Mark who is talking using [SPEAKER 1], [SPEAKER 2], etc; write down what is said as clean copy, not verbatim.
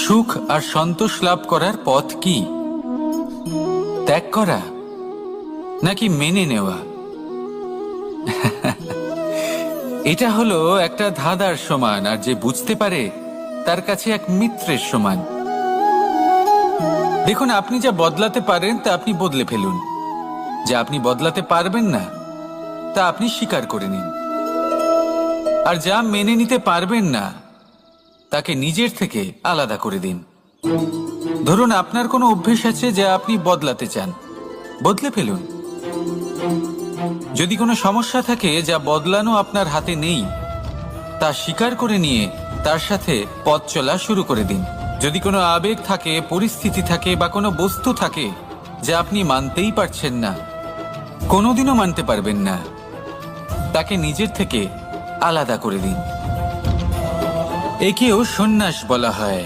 [SPEAKER 1] সুখ আর সন্তোষ লাভ করার পথ কি? ত্যাগ করা নাকি মেনে নেওয়া? এটা হলো একটা ধাঁধার সমান, আর যে বুঝতে পারে তার কাছে এক মিত্রের সমান। দেখুন, আপনি যা বদলাতে পারেন তা আপনি বদলে ফেলুন, যা আপনি বদলাতে পারবেন না তা আপনি স্বীকার করে নিন, আর যা মেনে নিতে পারবেন না তাকে নিজের থেকে আলাদা করে দিন। ধরুন, আপনার কোনো অভ্যেস আছে যা আপনি বদলাতে চান, বদলে ফেলুন। যদি কোনো সমস্যা থাকে যা বদলানো আপনার হাতে নেই, তা স্বীকার করে নিয়ে তার সাথে পথ চলা শুরু করে দিন। যদি কোনো আবেগ থাকে, পরিস্থিতি থাকে বা কোনো বস্তু থাকে যা আপনি মানতেই পারছেন না, কোনোদিনও মানতে পারবেন না, তাকে নিজের থেকে আলাদা করে দিন। একেও সন্ন্যাস বলা হয়।